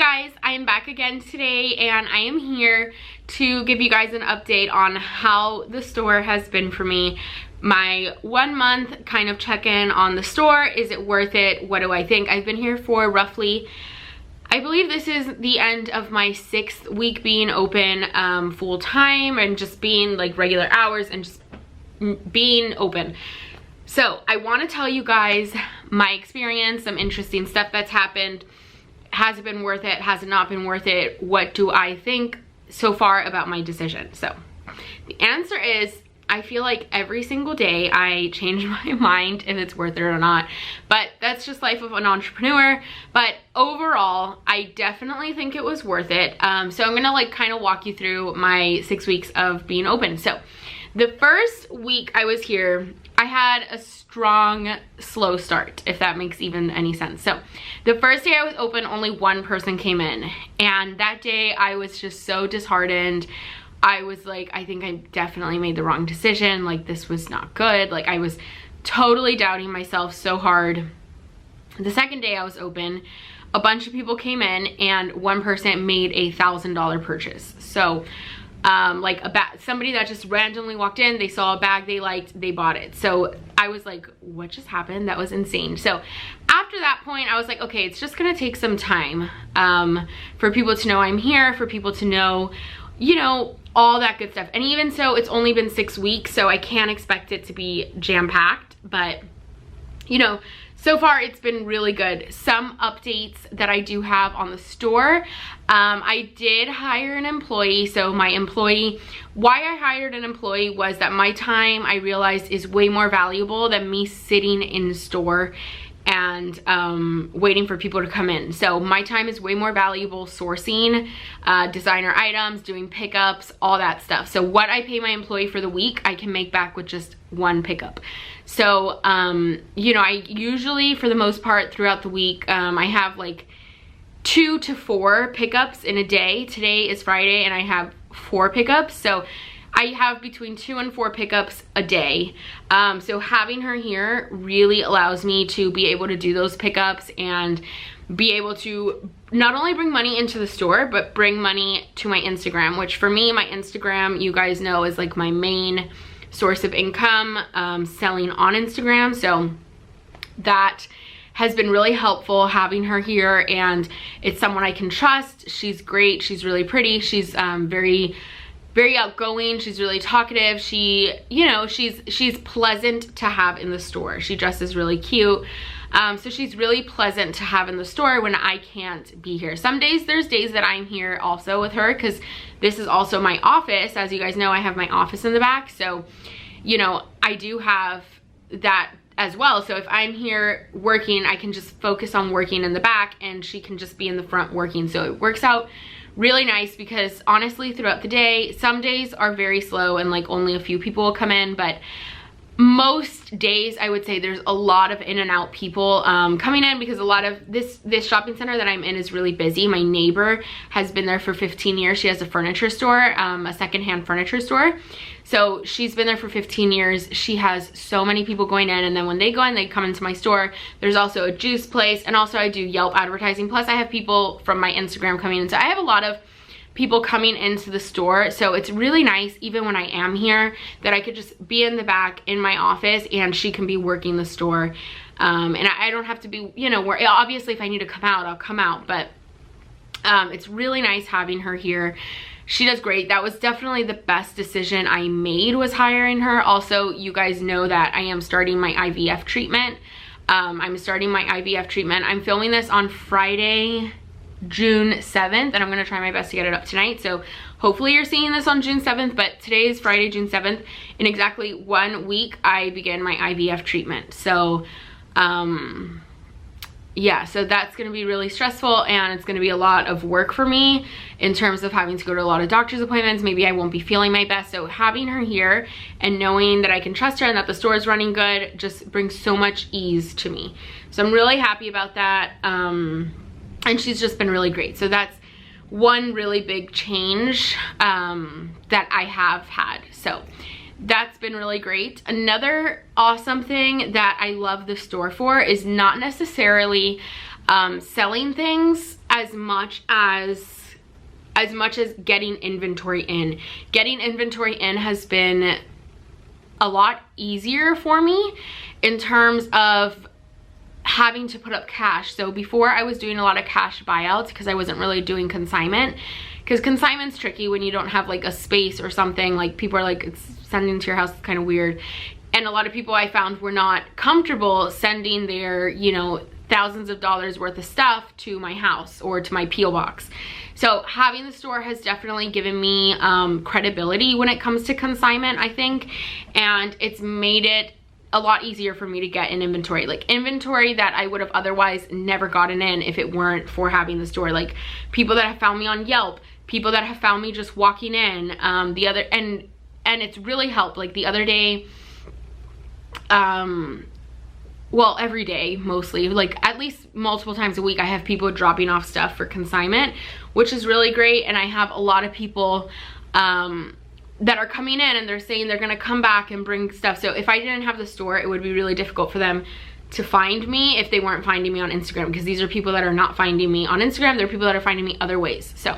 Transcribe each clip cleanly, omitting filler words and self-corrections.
guys, I am back again today and I am here to give you guys an update on how the store has been for me. My 1 month kind of check-in on the store. Is it worth it? What do I think? I've been here for roughly, I believe this is the end of my 6th week being open full time and just being like regular hours and just being open. So I want to tell you guys my experience, some interesting stuff that's happened. Has it been worth it? Has it not been worth it? What do I think so far about my decision? So the answer is, I feel like every single day I change my mind if it's worth it or not, but that's just life of an entrepreneur. But overall, I definitely think it was worth it. So I'm gonna like kind of walk you through my 6 weeks of being open. So the first week I was here, I had a strong, slow start, if that makes even any sense. So the first day I was open, only one person came in. And that day I was just so disheartened. I was like, I think I definitely made the wrong decision. Like, this was not good. Like, I was totally doubting myself so hard. The second day I was open, a bunch of people came in and one person made a $1,000 purchase. So like somebody that just randomly walked in, they saw a bag they liked, they bought it. So I was like, what just happened? That was insane. So after that point, I was like, okay, it's just gonna take some time for people to know I'm here, for people to know, you know, all that good stuff. And even so, it's only been 6 weeks, so I can't expect it to be jam-packed, but you know, so far it's been really good. Some updates that I do have on the store. I did hire an employee. So my employee, why I hired an employee was that my time, I realized, is way more valuable than me sitting in the store and waiting for people to come in. So my time is way more valuable sourcing designer items, doing pickups, all that stuff. So what I pay my employee for the week, I can make back with just one pickup. So you know, I usually, for the most part throughout the week, I have like 2 to 4 pickups in a day. Today is Friday and I have 4 pickups. So I have between 2 and 4 pickups a day. So having her here really allows me to be able to do those pickups and be able to not only bring money into the store, but bring money to my Instagram, which for me, my Instagram, you guys know, is like my main source of income, selling on Instagram. So that has been really helpful having her here, and it's someone I can trust. She's great. She's really pretty. She's very outgoing. She's really talkative. She, you know, she's pleasant to have in the store. She dresses really cute. So she's really pleasant to have in the store when I can't be here. Some days, there's days that I'm here also with her, because this is also my office. As you guys know, I have my office in the back. So, you know, I do have that as well. So if I'm here working, I can just focus on working in the back and she can just be in the front working. So it works out really nice, because honestly, throughout the day, some days are very slow and like only a few people will come in, but most days I would say there's a lot of in and out people coming in, because a lot of this shopping center that I'm in is really busy. My neighbor has been there for 15 years. She has a furniture store, a secondhand furniture store. So she's been there for 15 years. She has so many people going in, and then when they go in, they come into my store. There's also a juice place, and also I do Yelp advertising. Plus I have people from my Instagram coming in. So I have a lot of people coming into the store. So it's really nice, even when I am here, that I could just be in the back in my office and she can be working the store. And I don't have to be, you know, where obviously if I need to come out, I'll come out, but it's really nice having her here. She does great. That was definitely the best decision I made, was hiring her. Also, you guys know that I am starting my IVF treatment. I'm starting my IVF treatment. I'm filming this on Friday, June 7th, and I'm gonna try my best to get it up tonight. So hopefully you're seeing this on June 7th, but today is Friday, June 7th. In exactly 1 week, I begin my IVF treatment. So yeah, so that's gonna be really stressful, and it's gonna be a lot of work for me in terms of having to go to a lot of doctor's appointments. Maybe I won't be feeling my best. So having her here and knowing that I can trust her and that the store is running good just brings so much ease to me. So I'm really happy about that. And she's just been really great. So that's one really big change that I have had. So that's been really great. Another awesome thing that I love the store for is not necessarily selling things as much as getting inventory in. Getting inventory in has been a lot easier for me in terms of having to put up cash. So before, I was doing a lot of cash buyouts because I wasn't really doing consignment, because consignment's tricky when you don't have like a space or something. Like, people are like, it's sending to your house, it's kind of weird. And a lot of people I found were not comfortable sending their, you know, thousands of dollars worth of stuff to my house or to my P.O. box. So having the store has definitely given me credibility when it comes to consignment, I think. And it's made it a lot easier for me to get in inventory. Like, inventory that I would have otherwise never gotten in if it weren't for having the store. Like, people that have found me on Yelp, people that have found me just walking in, and it's really helped. Like, the other day, well, every day mostly, like at least multiple times a week, I have people dropping off stuff for consignment, which is really great. And I have a lot of people that are coming in and they're saying they're gonna come back and bring stuff. So if I didn't have the store, it would be really difficult for them to find me if they weren't finding me on Instagram, because these are people that are not finding me on Instagram. They're people that are finding me other ways. So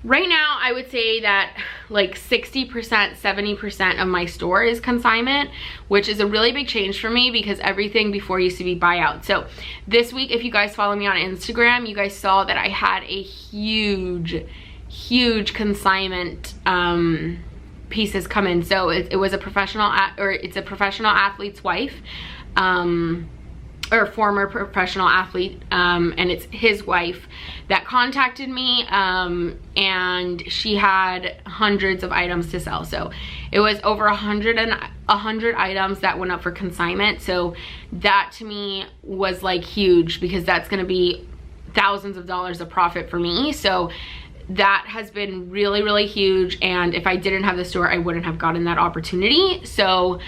right now, I would say that like 60%, 70% of my store is consignment, which is a really big change for me because everything before used to be buyout. So this week, if you guys follow me on Instagram, you guys saw that I had a huge consignment pieces come in. So it was a professional, it's a professional athlete's wife, or former professional athlete, and it's his wife that contacted me, and she had hundreds of items to sell. So it was over 100 items that went up for consignment. So that to me was like huge, because that's going to be thousands of dollars of profit for me. So that has been really huge, and if I didn't have the store, I wouldn't have gotten that opportunity. So,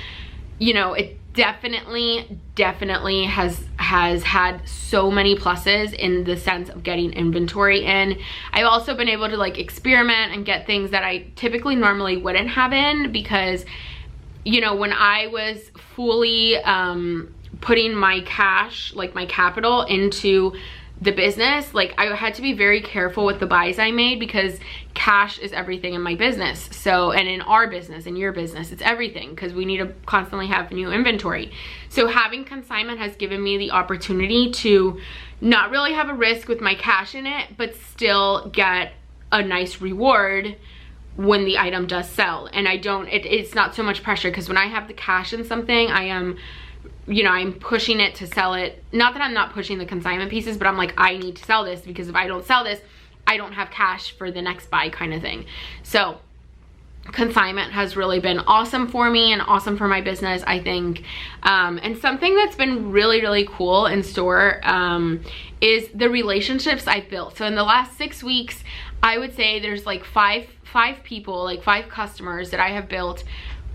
you know, it definitely has had so many pluses in the sense of getting inventory in. I've also been able to like experiment and get things that I typically normally wouldn't have in, because, you know, when I was fully putting my cash, like my capital, into the business, like I had to be very careful with the buys I made, because cash is everything in my business. So, and in our business, in your business, it's everything, because we need to constantly have new inventory. So having consignment has given me the opportunity to not really have a risk with my cash in it, but still get a nice reward when the item does sell. And it's not so much pressure, because when I have the cash in something, I am, you know, I'm pushing it to sell it. Not that I'm not pushing the consignment pieces, but I'm like, I need to sell this, because if I don't sell this, I don't have cash for the next buy, kind of thing. So consignment has really been awesome for me and awesome for my business, I think. And something that's been really cool in store is the relationships I've built. So in the last 6 weeks, I would say there's like five people, like 5 customers that I have built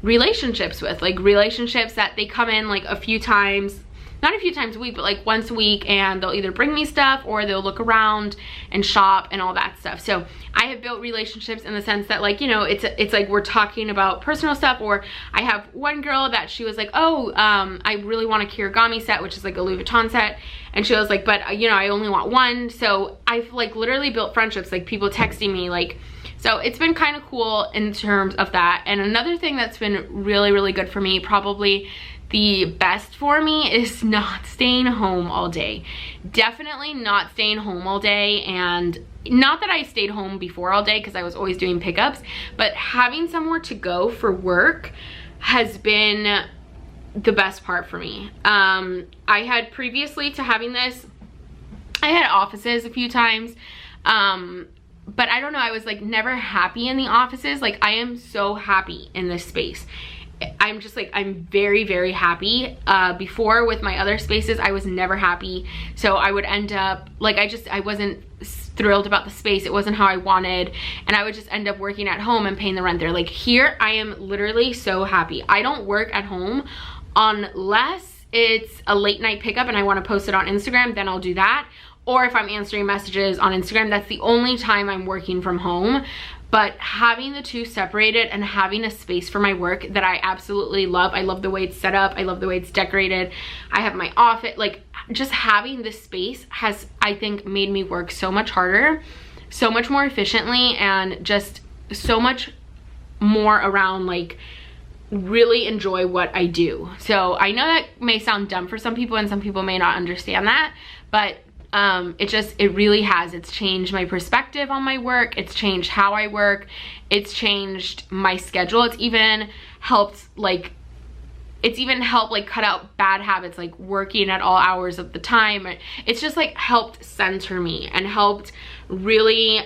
relationships with, like relationships that they come in like a few times, not a few times a week, but like once a week, and they'll either bring me stuff or they'll look around and shop and all that stuff. So I have built relationships in the sense that, like, you know, it's like we're talking about personal stuff. Or I have one girl that she was like, oh, I really want a Kirigami set, which is like a Louis Vuitton set, and she was like, but you know, I only want one. So I've like literally built friendships, like people texting me, like, so it's been kind of cool in terms of that. And another thing that's been really good for me, probably the best for me, is not staying home all day. Definitely not staying home all day. And not that I stayed home before all day, because I was always doing pickups, but having somewhere to go for work has been the best part for me. I had previously to having this, I had offices a few times, but I don't know, I was like never happy in the offices. Like, I am so happy in this space. I'm just like, I'm very happy. Before, with my other spaces, I was never happy. So I would end up, like, I wasn't thrilled about the space. It wasn't how I wanted. And I would just end up working at home and paying the rent there. Like, here, I am literally so happy. I don't work at home unless it's a late night pickup and I want to post it on Instagram, then I'll do that. Or if I'm answering messages on Instagram, that's the only time I'm working from home. But having the two separated and having a space for my work that I absolutely love. I love the way it's set up. I love the way it's decorated. I have my office. Like, just having this space has, I think, made me work so much harder, so much more efficiently, and just so much more around like really enjoy what I do. So I know that may sound dumb for some people and some people may not understand that, but it really has. It's changed my perspective on my work. It's changed how I work. It's changed my schedule. It's even helped like cut out bad habits like working at all hours of the time. It's just like helped center me and helped really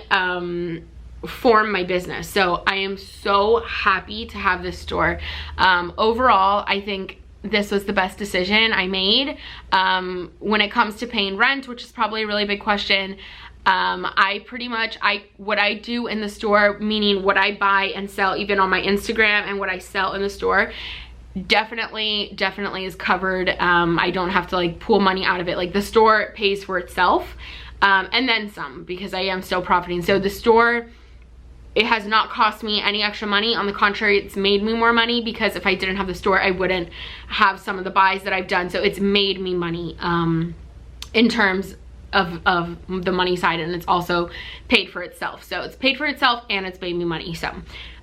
form my business. So I am so happy to have this store. Overall, I think this was the best decision I made. When it comes to paying rent, which is probably a really big question, what I do in the store, meaning what I buy and sell even on my Instagram and what I sell in the store, definitely is covered. I don't have to like pull money out of it. Like the store pays for itself, and then some, because I am still profiting. So the store, it has not cost me any extra money. On the contrary, it's made me more money, because if I didn't have the store, I wouldn't have some of the buys that I've done. So it's made me money in terms of the money side, and it's also paid for itself. So it's paid for itself and it's made me money. So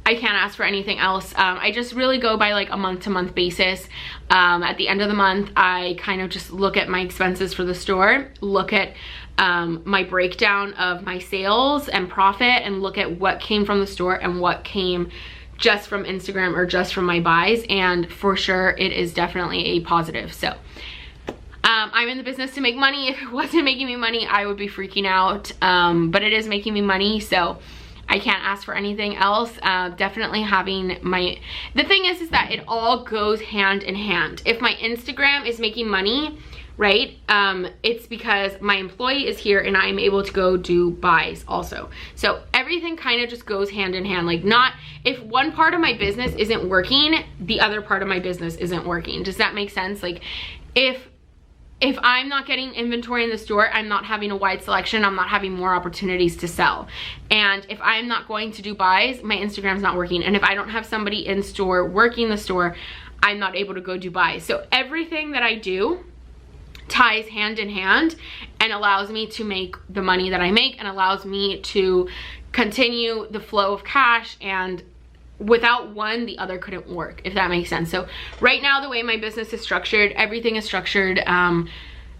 I can't ask for anything else. I just really go by like a month-to-month basis. At the end of the month, I kind of just look at my expenses for the store, look at my breakdown of my sales and profit, and look at what came from the store and what came just from Instagram or just from my buys. And for sure, it is definitely a positive. So I'm in the business to make money. If it wasn't making me money, I would be freaking out. But it is making me money, so I can't ask for anything else. Definitely having the thing is that it all goes hand in hand. If my Instagram is making money, right, it's because my employee is here and I'm able to go do buys also. So everything kind of just goes hand in hand. Like, not if one part of my business isn't working, the other part of my business isn't working. Does that make sense? Like, if I'm not getting inventory in the store, I'm not having a wide selection, I'm not having more opportunities to sell. And if I'm not going to do buys, my Instagram's not working. And if I don't have somebody in store working the store, I'm not able to go do buys. So everything that I do ties hand in hand and allows me to make the money that I make, and allows me to continue the flow of cash, and without one, the other couldn't work, if that makes sense. So right now, the way my business is structured, everything is structured,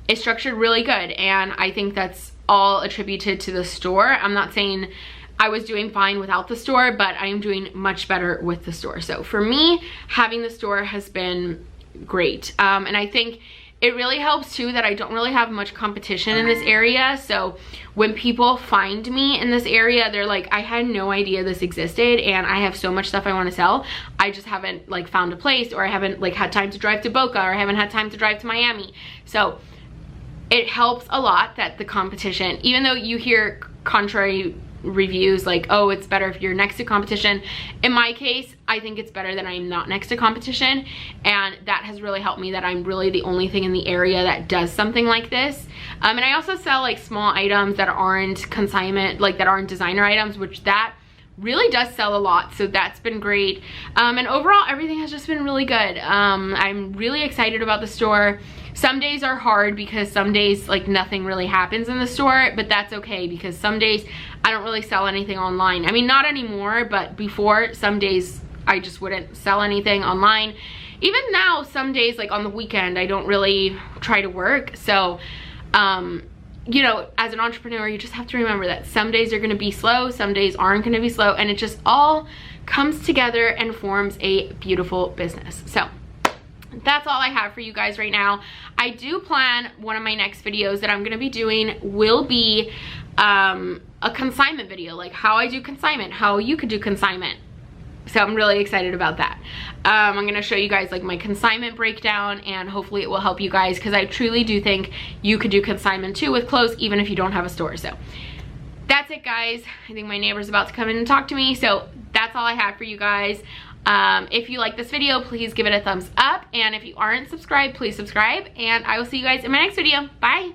it's structured really good, and I think that's all attributed to the store. I'm not saying I was doing fine without the store, but I am doing much better with the store. So for me, having the store has been great, and I think it really helps too that I don't really have much competition in this area. So when people find me in this area, they're like, I had no idea this existed, and I have so much stuff I want to sell. I just haven't like found a place, or I haven't like had time to drive to Boca, or I haven't had time to drive to Miami. So it helps a lot that the competition, even though you hear contrary reviews like, oh, it's better if you're next to competition. In my case, I think it's better that I'm not next to competition, and that has really helped me that I'm really the only thing in the area that does something like this. And I also sell like small items that aren't consignment, like that aren't designer items, which that really does sell a lot, so that's been great. And overall, everything has just been really good. I'm really excited about the store. Some days are hard because some days like nothing really happens in the store, but that's okay, because some days I don't really sell anything online. I mean, not anymore, but before, some days I just wouldn't sell anything online. Even now, some days like on the weekend, I don't really try to work. So you know, as an entrepreneur, you just have to remember that some days are gonna be slow, some days aren't gonna be slow, and it just all comes together and forms a beautiful business. So that's all I have for you guys right now. I do plan one of my next videos that I'm gonna be doing will be a consignment video, like how I do consignment, how you could do consignment. So I'm really excited about that. I'm gonna show you guys like my consignment breakdown, and hopefully it will help you guys, because I truly do think you could do consignment too with clothes, even if you don't have a store. So that's it, guys. I think my neighbor's about to come in and talk to me. So that's all I have for you guys. If you like this video, please give it a thumbs up, and if you aren't subscribed, please subscribe, and I will see you guys in my next video. Bye.